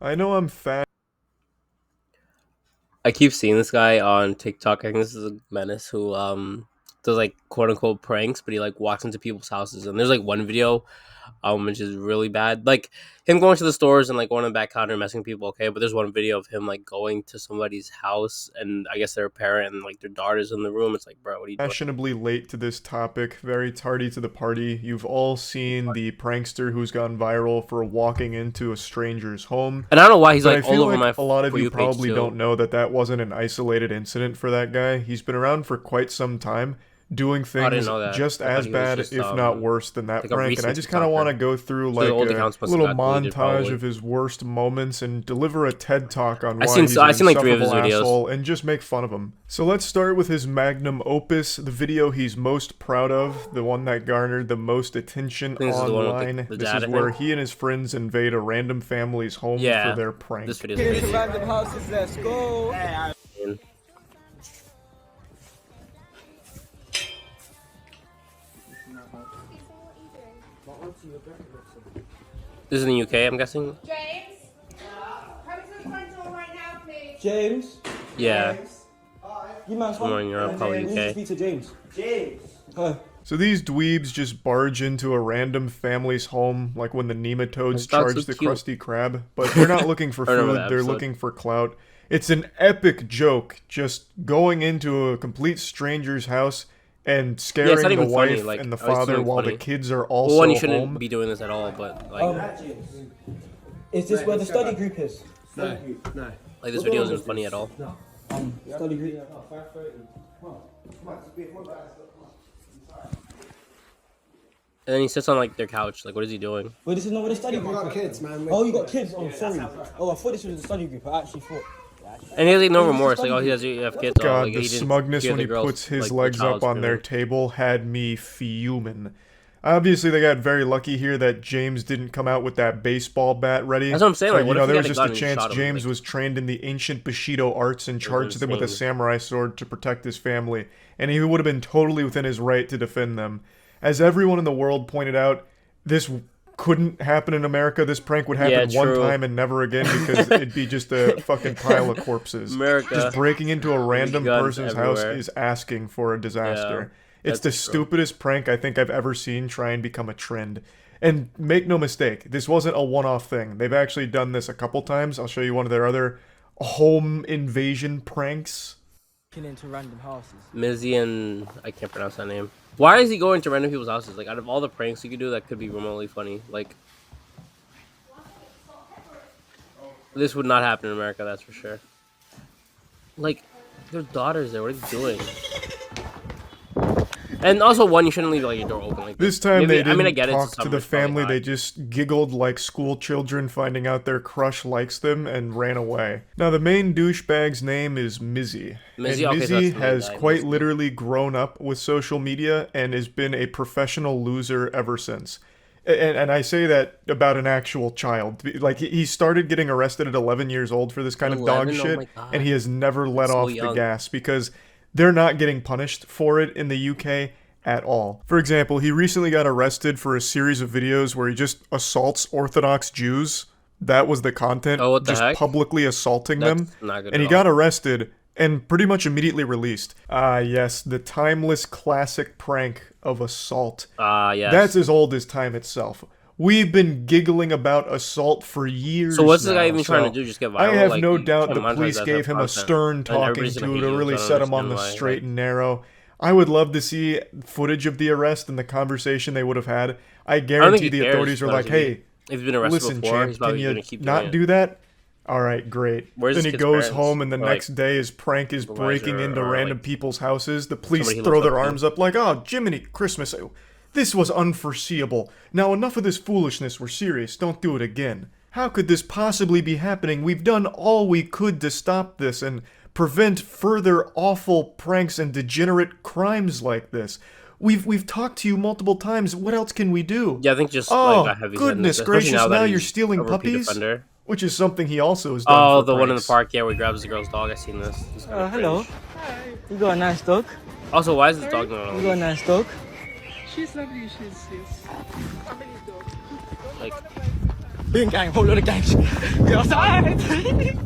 I know I'm fat. I keep seeing this guy on TikTok. I think this is a menace who does like quote unquote pranks, but he like walks into people's houses. And there's like one video which is really bad. Like him going to the stores and like going to the back counter and messing with people, okay. But there's one video of him like going to somebody's house and I guess their parent and like their daughter's in the room. It's like, bro, what are you doing? Fashionably late to this topic, very tardy to the party. You've all seen the prankster who's gone viral for walking into a stranger's home. And I don't know why he's But I like all feel over like my a lot of for you you page probably too. don't know that that wasn't an isolated incident for that guy. He's been around for quite some time, doing Oh, I didn't things know that. just I thought as he was bad, just if not worse, than that like a prank. And I recent just kind of want TikToker. to go through So the like old a accounts must have little got deleted montage of probably. his worst moments and deliver a TED talk on I why seen he's I an seen like three of his insufferable videos. asshole and just make fun of him. So let's start with his magnum opus, the video he's most proud of, the one that garnered the most attention I think this is the one with online. the This dad. is I where think. he and his friends invade a random family's home for Yeah, their this prank. video is crazy. Random houses, let's go. This is in the UK, I'm guessing. James, come to the front door right now, please. James, Yeah, you man's somewhere in Europe, probably We need to UK. speak to James. James. Hi. So these dweebs just barge into a random family's home, like when the nematodes This dog's charge so the cute. Krusty Krab, but they're not looking for I remember food, that they're episode. looking for clout. It's an epic joke, just going into a complete stranger's house and Yeah, it's scaring not the even funny. wife Like, and the I was father doing while the funny. kids are Well, one, you also shouldn't home. be doing this at all, but like, Is this where the study group is? No. like this video isn't funny at all. Study group. And then he sits on like their couch. Like, what is he doing? Wait, this is not where the study We group got is. kids, man. Oh, you got kids? Oh, sorry. Oh, I thought this was the study group. I actually thought. And he has like no remorse. Like, oh, he does have kids. Oh, God, like, the he didn't smugness hear when the he girls, puts his like, the legs child's up on their screaming. table had me fuming. Obviously, they got very lucky here that James didn't come out with that baseball bat ready. That's what I'm saying, like, what you know, if he there had was a just a gun and chance shot him, James like- was trained in the ancient Bushido arts and charged them with a insane. samurai sword to protect his family, and he would have been totally within his right to defend them. As everyone in the world pointed out, this couldn't happen in America. This prank would happen Yeah, one true. time and never again because it'd be just a fucking pile of corpses. America. Just breaking into a random guns person's house everywhere. is asking for a disaster. It's the that's true. stupidest prank I think I've ever seen try and become a trend. And make no mistake, this wasn't a one-off thing. They've actually done this a couple times. I'll show you one of their other home invasion pranks. Into random houses. Mizzy and I can't pronounce that name. Why is he going to random people's houses? Like, out of all the pranks you could do, that could be remotely funny. Like, this would not happen in America, that's for sure. Like, their daughter's there. What are you doing? And also, one, you shouldn't leave like your door open like This time Maybe- they didn't I get it, talk it's to the summer, it's probably family, hot. they just giggled like school children finding out their crush likes them and ran away. Now the main douchebag's name is Mizzy. Mizzy? And Okay, so that's Mizzy the main has guy, quite Mizzy. literally grown up with social media and has been a professional loser ever since. And I say that about an actual child. Like, he started getting arrested at 11 years old for this kind of dog 11? Oh shit, my God. and he has never let So off the young. gas because they're not getting punished for it in the UK at all. For example, he recently got arrested for a series of videos where he just assaults Orthodox Jews. That was the content, Oh, what the just heck? publicly assaulting them. That's not good And he at all. got arrested and pretty much immediately released. Ah, yes, the timeless classic prank of assault. Yes. That's as old as time itself. We've been giggling about assault for years. So what's the now, guy even trying to so do? Just get viral? I have Like, no you doubt can't the monetize police that gave type of him a content, stern and talking everybody's gonna to hate to you, really so I set don't him on the understand why, straight like- and narrow. I would love to see footage of the arrest and the conversation they would have had. I I don't think guarantee he the cares, authorities are like, honestly. "Hey, If he's been arrested listen, before, champ, he's can probably you gonna keep doing not it. do that?" All right, great. Where's Then his he kid's goes parents? home, and the Or, like, next day his prank is supervisor breaking into or, random like, people's houses. The police somebody he throw looks their up to. arms up like, "Oh, Jiminy Christmas! This was unforeseeable. Now enough of this foolishness. We're serious. Don't do it again." How could this possibly be happening? We've done all we could to stop this and prevent further awful pranks and degenerate crimes like this. We've talked to you multiple times. What else can we do? Yeah, I think just Oh, like a heavy goodness sentence, gracious, especially now that you're he's stealing a repeat puppies? offender. Which is something he also has done Oh, for the one in the pranks. park, yeah, where he grabs the girl's dog. I seen this. This is kinda Hello. cringe. You got a nice dog. Also, why is this dog not on You a got a leash? nice dog. She's lovely, she's family dog. Like, We in gang, whole lot of gang shit. We outside.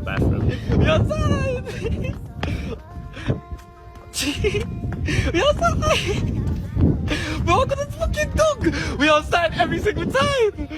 Bathroom. We outside. We outside. We're all gonna fucking dog. We outside every single time.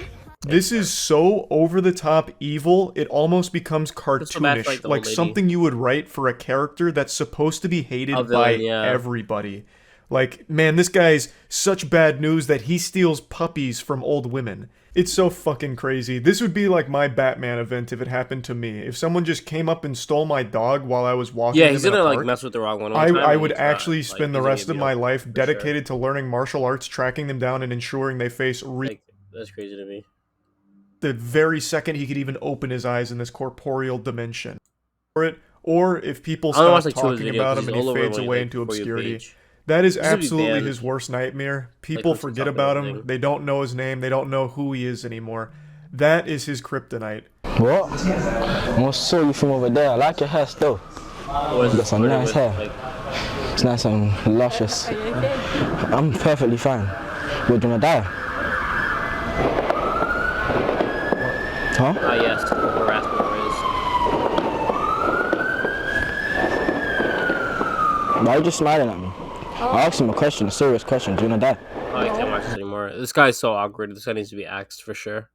This is so over-the-top evil, it almost becomes so bad for, cartoonish, like, the like old lady. something you would write for a character that's supposed to be hated A by villain, yeah. everybody. Like, man, this guy's such bad news that he steals puppies from old women. It's so fucking crazy. This would be like my Batman event if it happened to me. If someone just came up and stole my dog while I was walking Yeah, him he's in a gonna park, like mess with the wrong one. I would actually spend the rest of my life dedicated to learning martial arts, tracking them down, and ensuring they face Like, that's crazy to me. the very second he could even open his eyes in this corporeal dimension. Or if people I only stop watched, like, 2 of his talking videos, about 'cause him and he's he all over fades my, away like, into For You obscurity. page. That is This would be absolutely banned. his worst nightmare. People from forget talking about about him. thing. They don't know his name. They don't know who he is anymore. That is his kryptonite. What? I saw you from over there. I like your hair still. What is Got some what nice is- hair. like, It's nice and luscious. I'm perfectly fine. We're gonna die. Huh? yes, harassment Why are you just smiling at me? I asked him a question, a serious question. Do you wanna die? I can't watch this anymore. This guy's so awkward. This guy needs to be axed for sure.